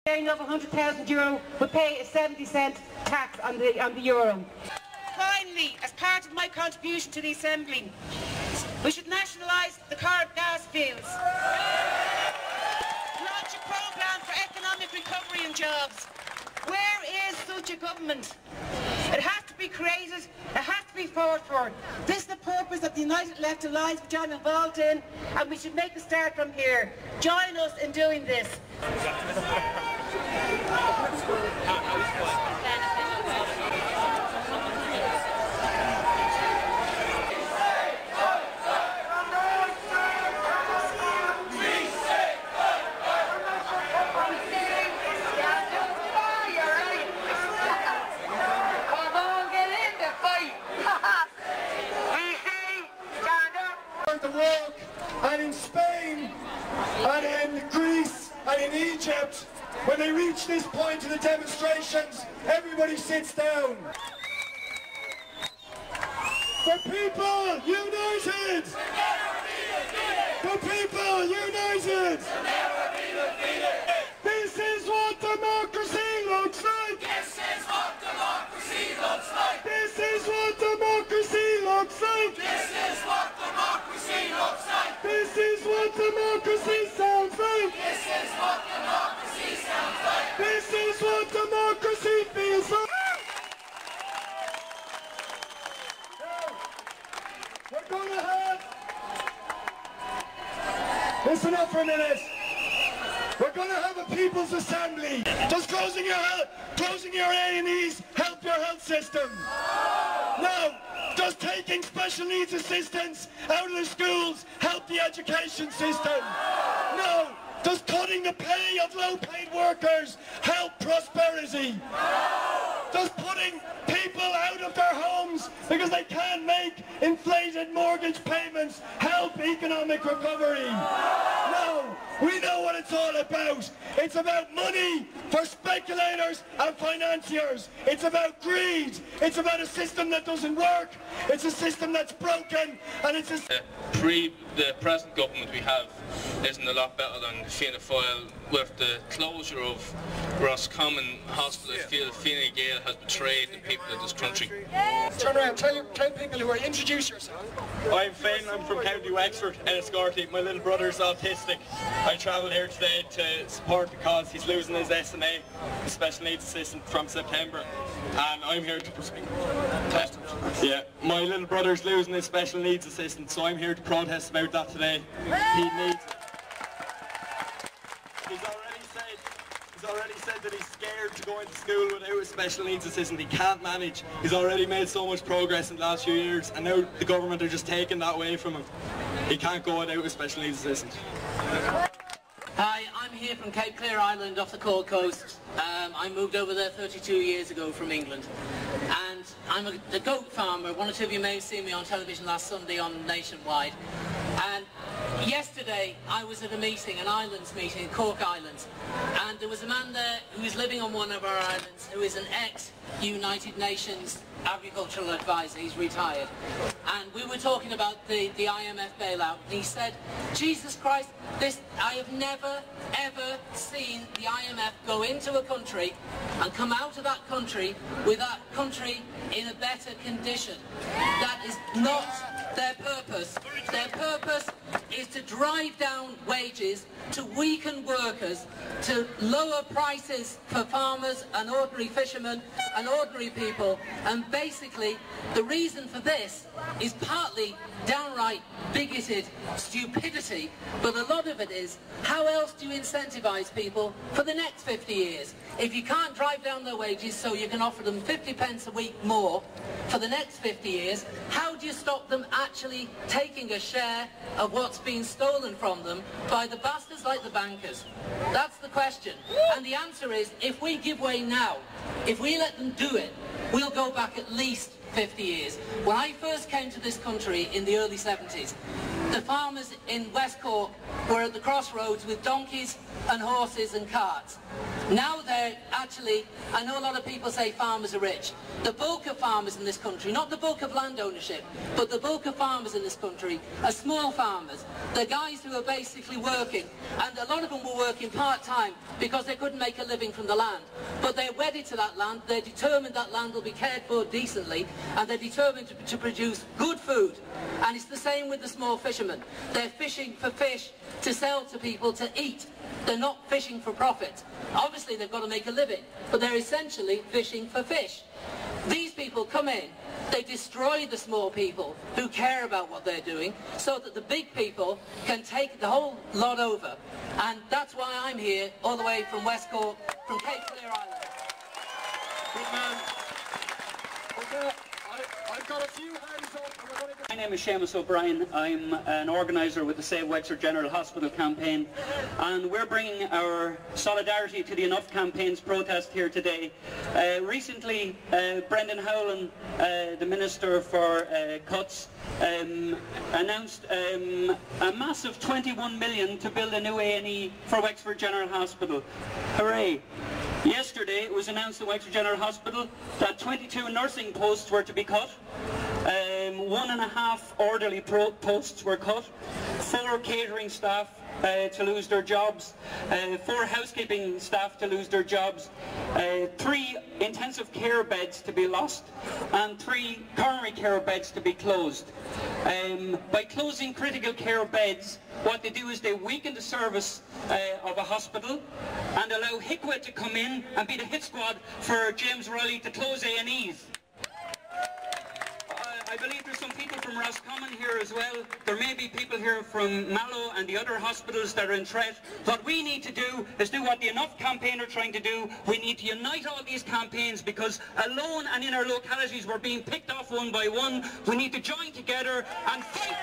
Earning over €100,000 would pay a 70-cent tax on the euro. Finally, as part of my contribution to the Assembly, we should nationalise the current gas fields. Launch a programme for economic recovery and jobs. Where is such a government? It has to be created, it has to be fought for. This is the purpose of the United Left Alliance, which I'm involved in, and we should make a start from here. Join us in doing this. The work, and in Spain, and in Greece, and in Egypt, when they reach this point in the demonstrations, everybody sits down. The people united! The people united! This is what democracy looks like! This is what democracy looks like! This is what democracy looks like! This is what democracy looks like! This is what democracy sounds like! This is what democracy sounds like! This is what democracy feels like! Now, we're going to have... Listen up for a minute. We're going to have a People's Assembly. Does closing your A&Es help your health system? No. Does taking special needs assistance out of the schools help the education system? No. Does cutting the pay of low-paid workers help prosperity? Does putting people out of their homes because they can't make inflated mortgage payments help economic recovery? No. We know what it's all about. It's about money for speculators and financiers. It's about greed. It's about a system that doesn't work. It's a system that's broken, and it's a... The present government we have isn't a lot better than Fianna Fáil. With the closure of Roscommon Hospital, I feel Fine Gael has betrayed the people of this country. Turn around, tell people who are, introduce yourself. I'm Finn, I'm from County Wexford, Enniscorthy. My little brother's autistic. I travelled here today to support the cause. He's losing his SMA, his special needs assistant, from September. And I'm here to... Yeah, my little brother's losing his special needs assistant, so I'm here to protest about that today. He needs... He's already said that he's scared to go into school without a special needs assistant. He can't manage. He's already made so much progress in the last few years, and now the government are just taking that away from him. He can't go without a special needs assistant. Hi, I'm here from Cape Clear Island off the Cold Coast. I moved over there 32 years ago from England. And I'm a goat farmer. One or two of you may have seen me on television last Sunday on Nationwide. And yesterday I was at a meeting, an islands meeting, Cork Islands. And there was a man there who is living on one of our islands who is an ex-United Nations agricultural advisor. He's retired. And we were talking about the IMF bailout. And he said, Jesus Christ, I have never ever seen the IMF go into a country and come out of that country with that country in a better condition. That is not their purpose. Their purpose is to drive down wages, to weaken workers, to lower prices for farmers and ordinary fishermen and ordinary people. And basically the reason for this is partly downright bigoted stupidity, but a lot of it is, how else do you incentivize people for the next 50 years? If you can't drive down their wages so you can offer them 50 pence a week more for the next 50 years, how do you stop them actually taking a share of what's being stolen from them by the bastards like the bankers? That's the question. And the answer is, if we give way now, if we let them do it, we'll go back at least 50 years. When I first came to this country in the early 70s, the farmers in West Cork were at the crossroads with donkeys and horses and carts. Now they're actually, I know a lot of people say farmers are rich. The bulk of farmers in this country, not the bulk of land ownership, but the bulk of farmers in this country are small farmers. They're guys who are basically working, and a lot of them were working part-time because they couldn't make a living from the land. But they're wedded to that land, they're determined that land will be cared for decently, and they're determined to produce good food. And it's the same with the small fishermen. They're fishing for fish to sell to people to eat. They're not fishing for profit. Obviously they've got to make a living, but they're essentially fishing for fish. These people come in, they destroy the small people who care about what they're doing so that the big people can take the whole lot over. And that's why I'm here all the way from West Cork, from Cape Clear Island. Good man. Okay, I've got a few hands up. My name is Seamus O'Brien. I'm an organiser with the Save Wexford General Hospital campaign, and we're bringing our solidarity to the Enough Campaign's protest here today. Recently, Brendan Howlin, the Minister for Cuts, announced a massive 21 million to build a new A&E for Wexford General Hospital. Hooray! Yesterday it was announced at Wexford General Hospital that 22 nursing posts were to be cut. 1.5 orderly posts were cut, 4 catering staff to lose their jobs, 4 housekeeping staff to lose their jobs, 3 intensive care beds to be lost, and 3 coronary care beds to be closed. By closing critical care beds, what they do is they weaken the service of a hospital and allow HICWA to come in and be the hit squad for James Riley to close A&Es. I believe there's some people from Roscommon here as well. There may be people here from Mallow and the other hospitals that are in threat. What we need to do is do what the Enough campaign are trying to do. We need to unite all these campaigns because alone and in our localities we're being picked off one by one. We need to join together and fight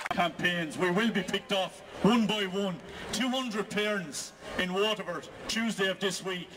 the campaigns. We will be picked off one by one. 200 parents in Waterford Tuesday of this week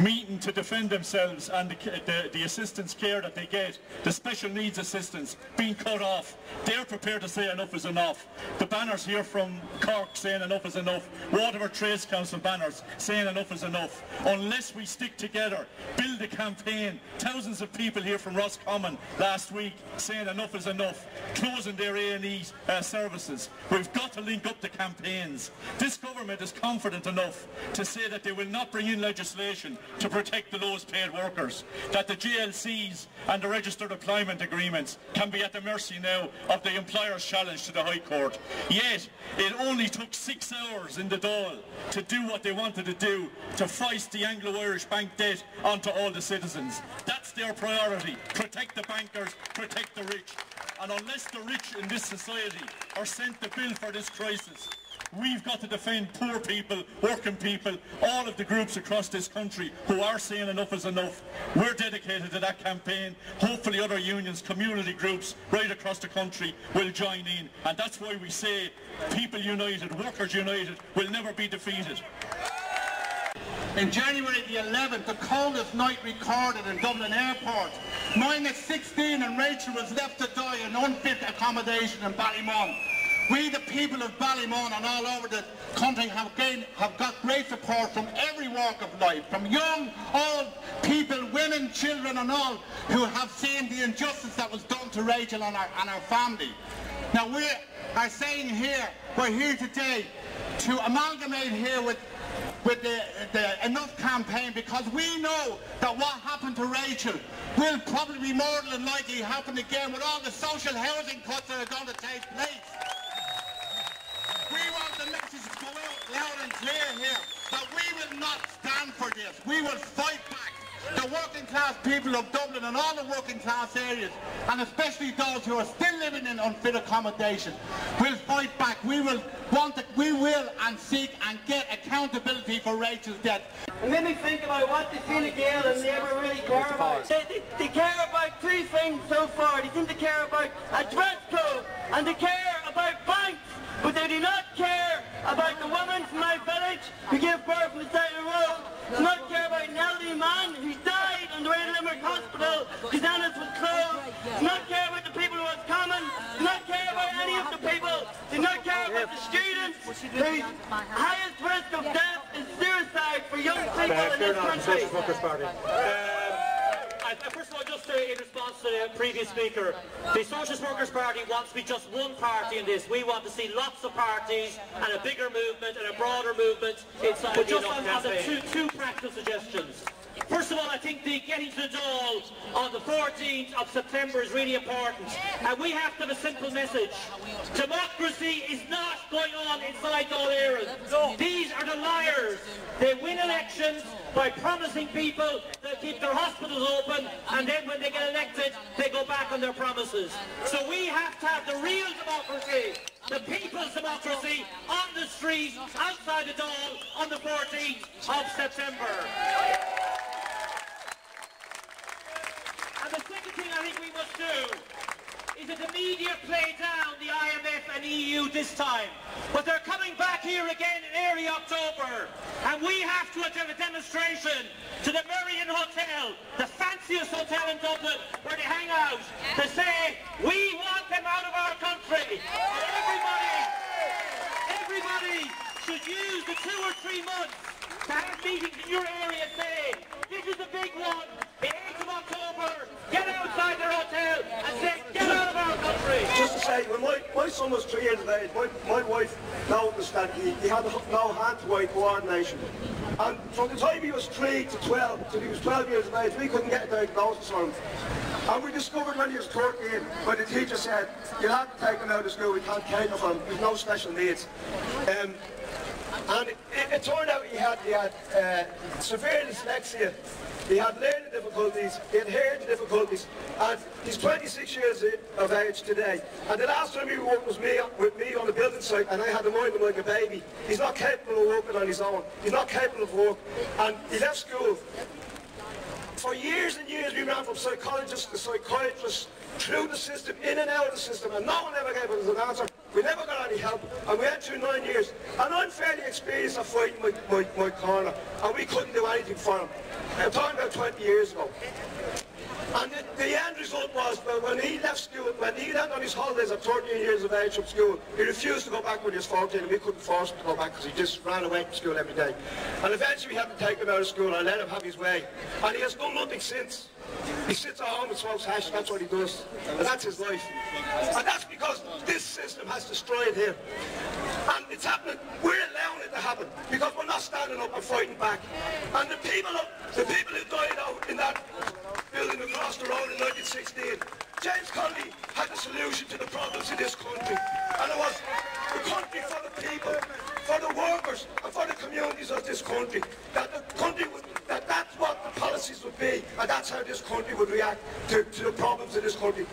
meeting to defend themselves and the assistance care that they get, the special needs assistance being cut off. They're prepared to say enough is enough. The banners here from Cork saying enough is enough. Waterford Trades Council banners saying enough is enough. Unless we stick together, build a campaign. Thousands of people here from Roscommon last week saying enough is enough, closing their A&E services. We've got to link up the campaigns. This government is confident enough to say that they will not bring in legislation to protect the lowest paid workers, that the GLCs and the registered employment agreements can be at the mercy now of the employer's challenge to the High Court. Yet it only took 6 hours in the Dáil to do what they wanted to do, to foist the Anglo-Irish bank debt onto all the citizens. That's their priority. Protect the bankers, protect the rich. And unless the rich in this society are sent the bill for this crisis, we've got to defend poor people, working people, all of the groups across this country who are saying enough is enough. We're dedicated to that campaign. Hopefully other unions, community groups right across the country will join in. And that's why we say people united, workers united will never be defeated. In January the 11th, the coldest night recorded in Dublin Airport. -16 and Rachel was left to die in unfit accommodation in Ballymun. We, the people of Ballymun and all over the country, have got great support from every walk of life, from young, old people, women, children and all, who have seen the injustice that was done to Rachel and our family. Now we are saying here, we're here today to amalgamate here with the Enough campaign, because we know that what happened to Rachel will probably be more than likely happen again with all the social housing cuts that are going to take place. We want the message to go out loud and clear here that we will not stand for this. We will fight back. The working class people of Dublin and all the working class areas, and especially those who are still living in unfit accommodation, will fight back. We will and seek and get accountability for Rachel's death. It made me think about what the Fine Gael and Labour really care about. They care about 3 things so far. They seem to care about a dress code and they care about banks, but they do not care about the woman from my village who gave birth on the side of the road. They do not care about an elderly man who died on the way to Limerick Hospital because Anna's was closed. They do not care about the people who was common. They do not care people, do not care about the students whose highest risk of death is suicide for young people in this country. First of all, just in response to the previous speaker, the Socialist Workers' Party wants to be just one party in this. We want to see lots of parties and a bigger movement and a broader movement inside the campaign. Two practical suggestions. First of all, I think the getting to the Dáil on the 14th of September is really important. And we have to have a simple message. Democracy is not going on inside Dáil Éireann. These are the liars. They win elections by promising people they'll keep their hospitals open, and then when they get elected, they go back on their promises. So we have to have the real democracy, the people's democracy, on the street, outside the Dáil, on the 14th of September. And the second thing I think we must do is that the media play down the IMF and EU this time. But they're coming back here again in early October. And we have to have a demonstration to the Merrion Hotel, the fanciest hotel in Dublin, where they hang out, to say, we want them out of our country. And everybody should use the 2 or 3 months to have meetings in your area saying, this is the big one, the 8th of October, get outside their hotel and say, get out of our country. Just to say, when my son was 3 years of age, my wife noticed that he had no hand-to-eye coordination. And from the time he was 3 to 12, till he was 12 years of age, we couldn't get a diagnosis for him. And we discovered when he was 13, when the teacher said, you'll have to take him out of school, we can't cater for him, he's no special needs. And it turned out he had severe dyslexia, he had learning difficulties, he had hearing difficulties, and he's 26 years of age today. And the last time he worked was with me on the building site, and I had to mind him like a baby. He's not capable of working on his own, he's not capable of work, and he left school. For years and years we ran from psychologists to psychiatrists, through the system, in and out of the system, and no one ever gave us an answer. We never got any help, and we went through 9 years. And I'm fairly experienced at fighting my corner, and we couldn't do anything for him. I'm talking about 20 years ago. And the end result was that when he left school, when he went on his holidays at 13 years of age from school, he refused to go back when he was 14, and we couldn't force him to go back because he just ran away from school every day. And eventually we had to take him out of school and let him have his way. And he has done nothing since. He sits at home and smokes hash, that's what he does. And that's his life. And that's because this system has destroyed him. And it's happening, we're allowing it to happen, because we're not standing up and fighting back. And the people who died out in that building across the road in 1916, James Connolly had the solution to the problems in this country. And it was the country for the people, for the workers, and for the communities of this country. That the country would, that's what the policies would be, and that's how this country would react to the problems in this country.